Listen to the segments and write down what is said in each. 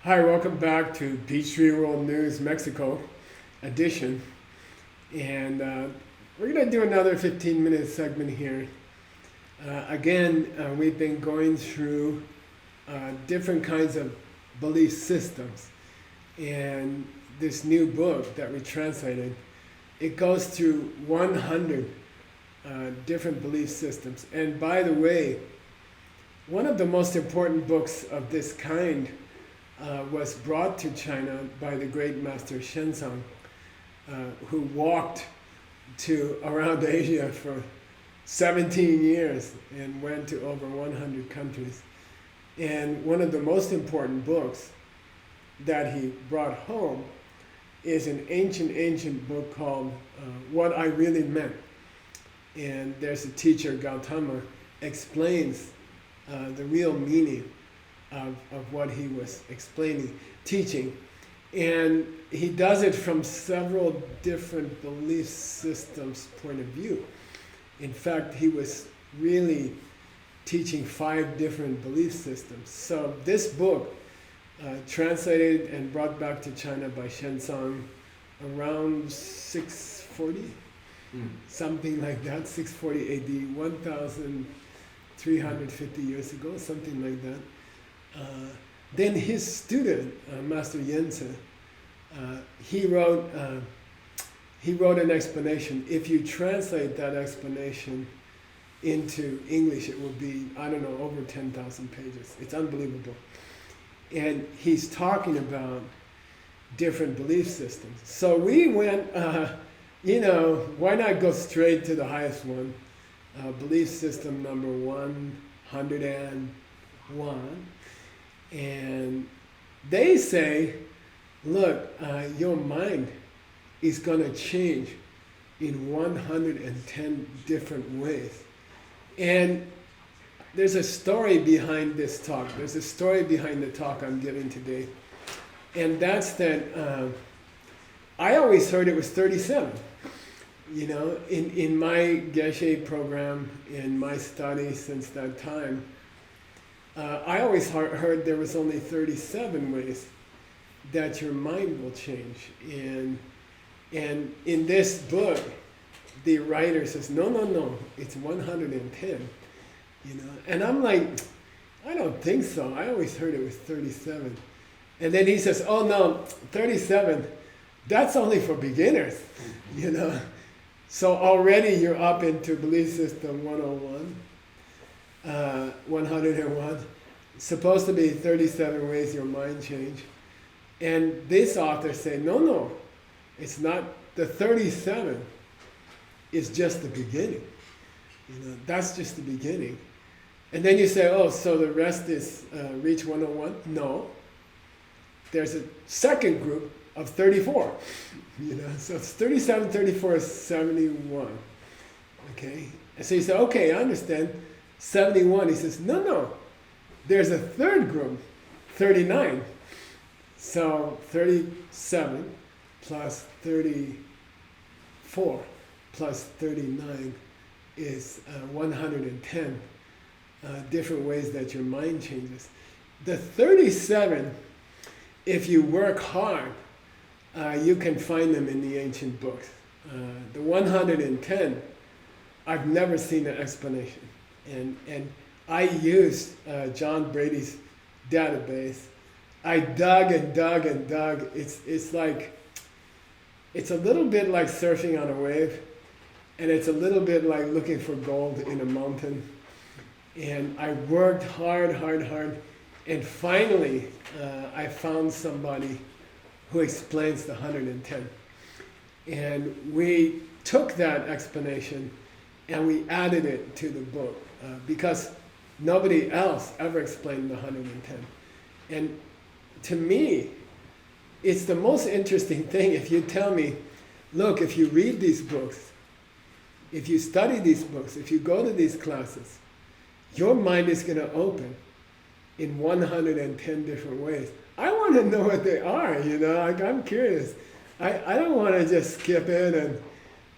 Hi, welcome back to Peachtree World News Mexico edition. And we're going to do another 15-minute segment here. Again, we've been going through different kinds of belief systems. And this new book that we translated, it goes through 100 different belief systems. And by the way, one of the most important books of this kind was brought to China by the great master Shenzong, who walked to around Asia for 17 years and went to over 100 countries. And one of the most important books that he brought home is an ancient book called What I Really Meant. And there's a teacher, Gautama, explains the real meaning of what he was teaching. And he does it from several different belief systems' point of view. In fact, he was really teaching 5 different belief systems. So this book, translated and brought back to China by Shenzong around 640, something like that, 640 AD, 1,350 years ago, something like that. Then his student, Master Yense, he wrote an explanation. If you translate that explanation into English, it will be, I don't know, over 10,000 pages. It's unbelievable. And he's talking about different belief systems. So we went, why not go straight to the highest one? Belief system number 101. And they say, look, your mind is going to change in 110 different ways. And there's a story behind this talk. There's a story behind the talk I'm giving today. And that's that I always heard it was 37. You know, in my Geshe program, in my study since that time, I always heard there was only 37 ways that your mind will change. And in this book, the writer says, no, it's 110. You know, and I'm like, I don't think so. I always heard it was 37. And then he says, oh no, 37, that's only for beginners. You know. So already you're up into belief system 101. 101, supposed to be 37 ways your mind change. And this author said, no, it's not. The 37 is just the beginning. You know, that's just the beginning. And then you say, oh, so the rest is reach 101? No. There's a second group of 34. You know, so it's 37, 34, 71. Okay? And so you say, okay, I understand. 71, he says, no, there's a third group, 39. So 37 plus 34 plus 39 is 110 different ways that your mind changes. The 37, if you work hard, you can find them in the ancient books. The 110, I've never seen an explanation. And I used John Brady's database. I dug and dug. It's like, it's a little bit like surfing on a wave, and it's a little bit like looking for gold in a mountain. And I worked hard, and finally I found somebody who explains the 110. And we took that explanation and we added it to the book. Because nobody else ever explained the 110. And to me, it's the most interesting thing if you tell me, look, if you read these books, if you study these books, if you go to these classes, your mind is going to open in 110 different ways. I want to know what they are, you know, like I'm curious. I don't want to just skip in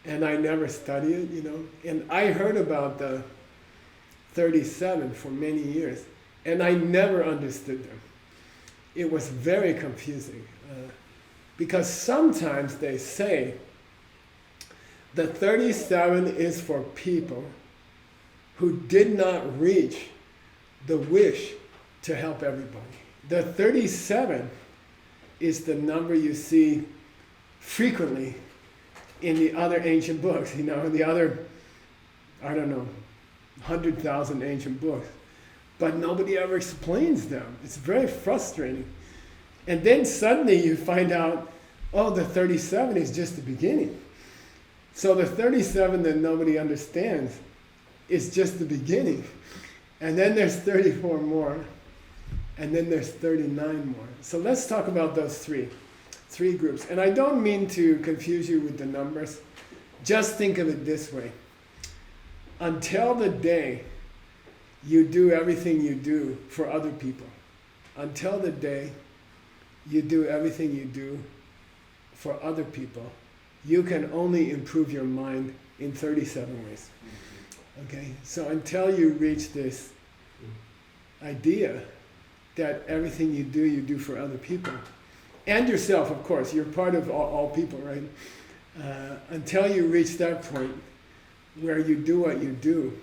and I never study it, you know. And I heard about the 37 for many years, and I never understood them. it was very confusing. Because sometimes they say the 37 is for people who did not reach the wish to help everybody. The 37 is the number you see frequently in the other ancient books, the other, 100,000 ancient books. But nobody ever explains them. It's very frustrating. And then suddenly you find out, oh, the 37 is just the beginning. So the 37 that nobody understands is just the beginning. And then there's 34 more. And then there's 39 more. So let's talk about those three groups. And I don't mean to confuse you with the numbers. Just think of it this way. Until the day you do everything you do for other people, until the day you do everything you do for other people, you can only improve your mind in 37 ways. Okay? So until you reach this idea that everything you do for other people, and yourself, of course, you're part of all people, right? Until you reach that point where you do what you do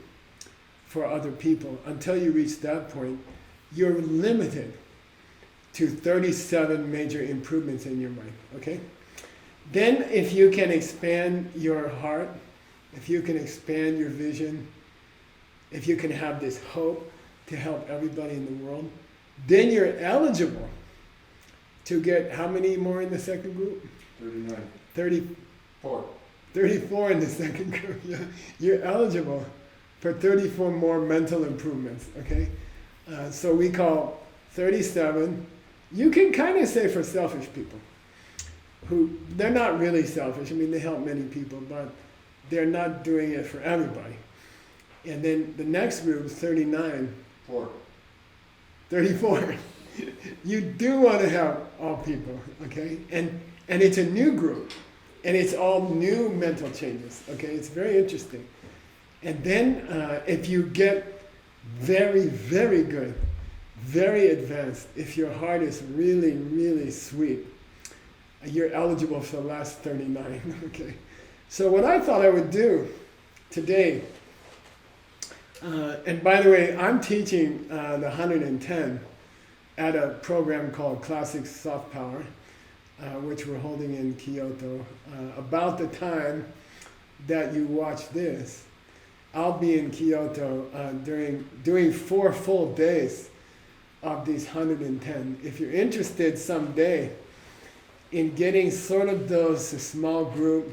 for other people, until you reach that point, you're limited to 37 major improvements in your mind, okay? Then if you can expand your heart, if you can expand your vision, if you can have this hope to help everybody in the world, then you're eligible to get how many more in the second group? 39. 34. 34 in the second group, yeah. You're eligible for 34 more mental improvements, okay? So we call 37, you can kind of say for selfish people, who, they're not really selfish, they help many people, but they're not doing it for everybody. And then the next group, 39. 34. You do want to help all people, okay? And it's a new group, and it's all new mental changes, okay? It's very interesting. And then if you get very, very good, very advanced, if your heart is really, really sweet, you're eligible for the last 39, okay? So what I thought I would do today, and by the way, I'm teaching the 110 at a program called Classic Soft Power, which we're holding in Kyoto. About the time that you watch this, I'll be in Kyoto doing 4 full days of these 110. If you're interested someday in getting sort of those small group,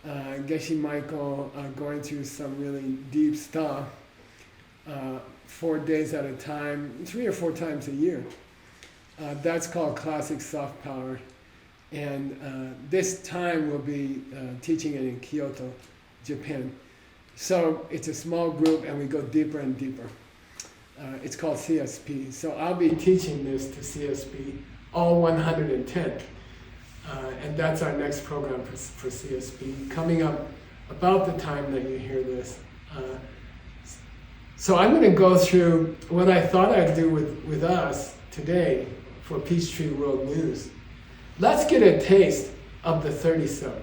Geshe Michael going through some really deep stuff, 4 days at a time, 3 or 4 times a year. That's called Classic Soft Power. And this time we'll be teaching it in Kyoto, Japan. So it's a small group and we go deeper and deeper. It's called CSP. So I'll be teaching this to CSP, all 110. And that's our next program for CSP, coming up about the time that you hear this. So I'm going to go through what I thought I'd do with us today for Peachtree World News. Let's get a taste of the 37.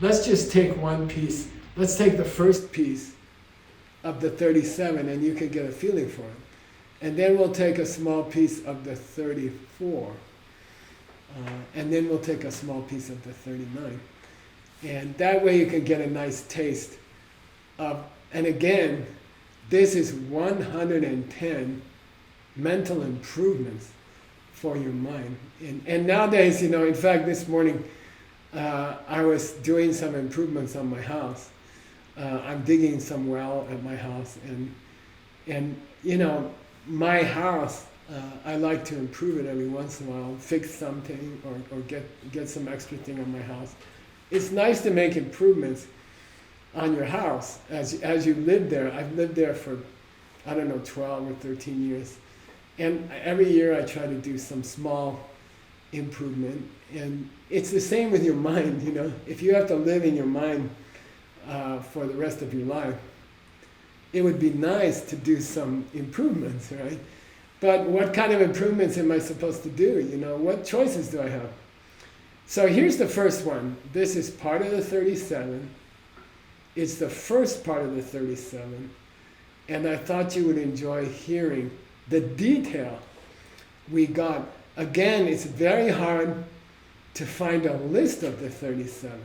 Let's just take one piece. Let's take the first piece of the 37 and you can get a feeling for it. And then we'll take a small piece of the 34. And then we'll take a small piece of the 39. And that way you can get a nice taste of, and again, this is 110 mental improvements for your mind. And nowadays, in fact, this morning, I was doing some improvements on my house. I'm digging some well at my house, and my house, I like to improve it every once in a while, fix something or get some extra thing on my house. It's nice to make improvements on your house as you live there. I've lived there for, 12 or 13 years. And every year I try to do some small improvement. And it's the same with your mind, If you have to live in your mind for the rest of your life, it would be nice to do some improvements, right? But what kind of improvements am I supposed to do? You know, what choices do I have? So here's the first one. This is part of the 37. It's the first part of the 37. And I thought you would enjoy hearing the detail we got. Again, it's very hard to find a list of the 37.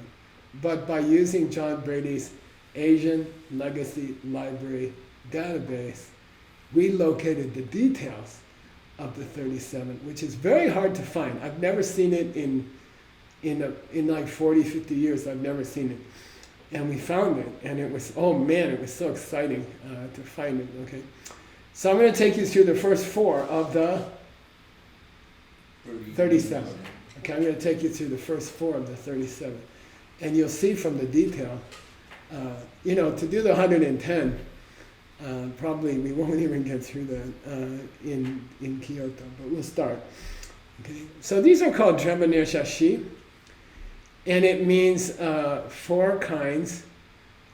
But by using John Brady's Asian Legacy Library database, we located the details of the 37, which is very hard to find. I've never seen it in like 40, 50 years. I've never seen it. And we found it, and it was, oh man, it was so exciting to find it, okay? So I'm going to take you through the first 4 of the 37. Okay, I'm going to take you through the first 4 of the 37. And you'll see from the detail, you know, to do the 110, probably we won't even get through that in Kyoto, but we'll start. Okay, so these are called Dremanier Shashi, and it means 4 kinds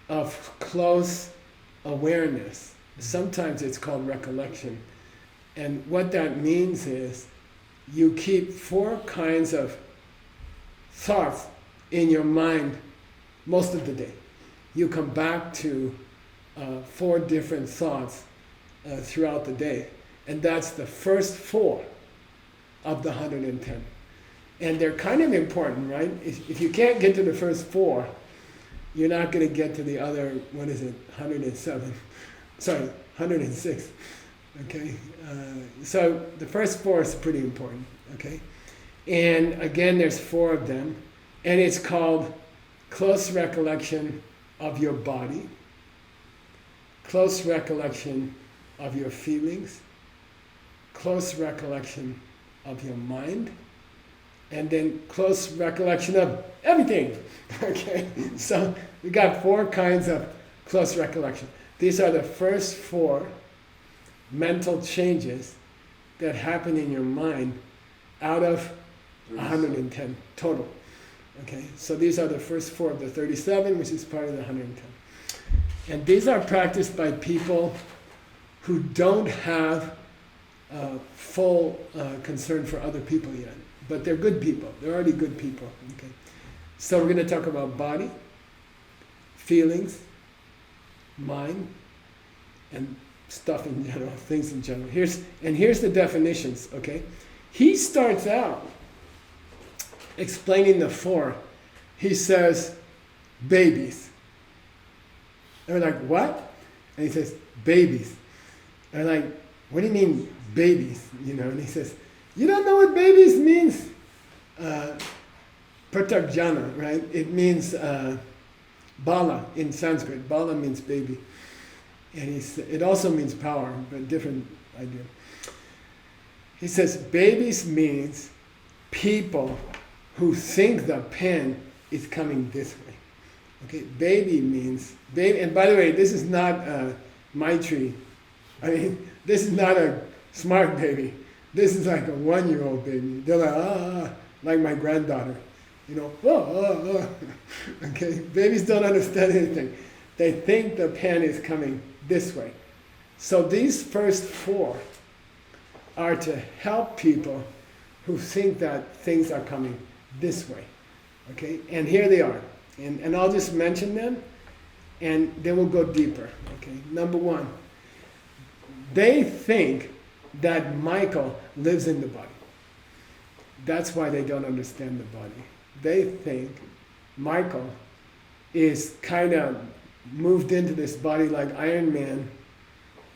of close awareness. Sometimes it's called recollection. And what that means is you keep 4 kinds of thoughts in your mind most of the day. You come back to 4 different thoughts throughout the day. And that's the first 4 of the 110. And they're kind of important, right? If you can't get to the first 4, you're not going to get to the other, 107? Sorry, 106. Okay? So the first 4 is pretty important, okay? And again, there's 4 of them. And it's called close recollection of your body, close recollection of your feelings, close recollection of your mind, and then close recollection of everything. Okay, so we got 4 kinds of close recollection. These are the first 4 mental changes that happen in your mind out of 110 total. Okay, so these are the first 4 of the 37, which is part of the 110. And these are practiced by people who don't have full concern for other people yet. But they're good people. They're already good people. Okay, so we're going to talk about body, feelings, mind, and stuff in general, things in general. Here's the definitions, okay? He starts out explaining the 4. He says, babies. And we're like, what? And he says, babies. And we're like, what do you mean, babies? You know, and he says, you don't know what babies means? Pratarjana, right? It means bala in Sanskrit. Bala means baby. And it also means power, but different idea. He says, babies means people who think the pen is coming this way. Okay, baby means, baby, and by the way, this is not Maitri. I mean, this is not a smart baby. This is like a 1-year-old baby. They're like, like my granddaughter. You know, Okay, babies don't understand anything. They think the pen is coming this way. So these first 4 are to help people who think that things are coming this way. Okay, and here they are. And I'll just mention them, and then we'll go deeper. Okay, number 1, they think that Michael lives in the body. That's why they don't understand the body. They think Michael is kind of moved into this body like Iron Man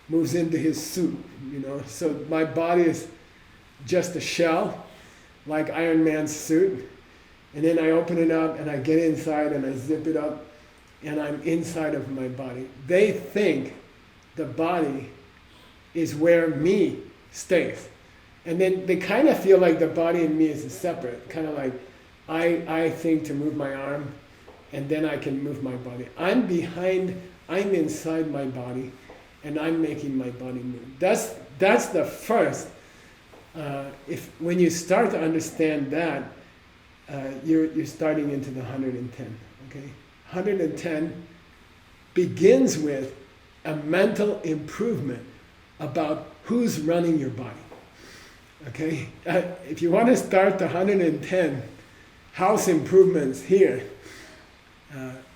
moves into his suit, you know. So my body is just a shell, like Iron Man's suit. And then I open it up and I get inside and I zip it up and I'm inside of my body. They think the body is where me stays. And then they kind of feel like the body and me is separate, kind of like I think to move my arm and then I can move my body. I'm inside my body and I'm making my body move. That's the first. When you start to understand that, you're starting into the 110. Okay, 110 begins with a mental improvement about who's running your body. Okay? If you want to start the 110 house improvements here,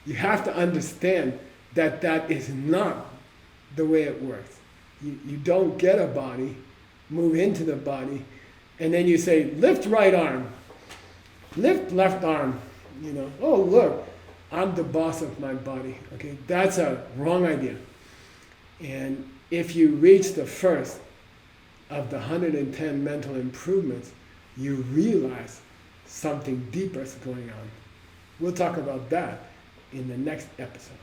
you have to understand that that is not the way it works. You don't get a body, move into the body, and then you say, lift right arm, lift left arm, oh look, I'm the boss of my body. Okay, that's a wrong idea. And if you reach the first of the 110 mental improvements, you realize something deeper is going on. We'll talk about that in the next episode.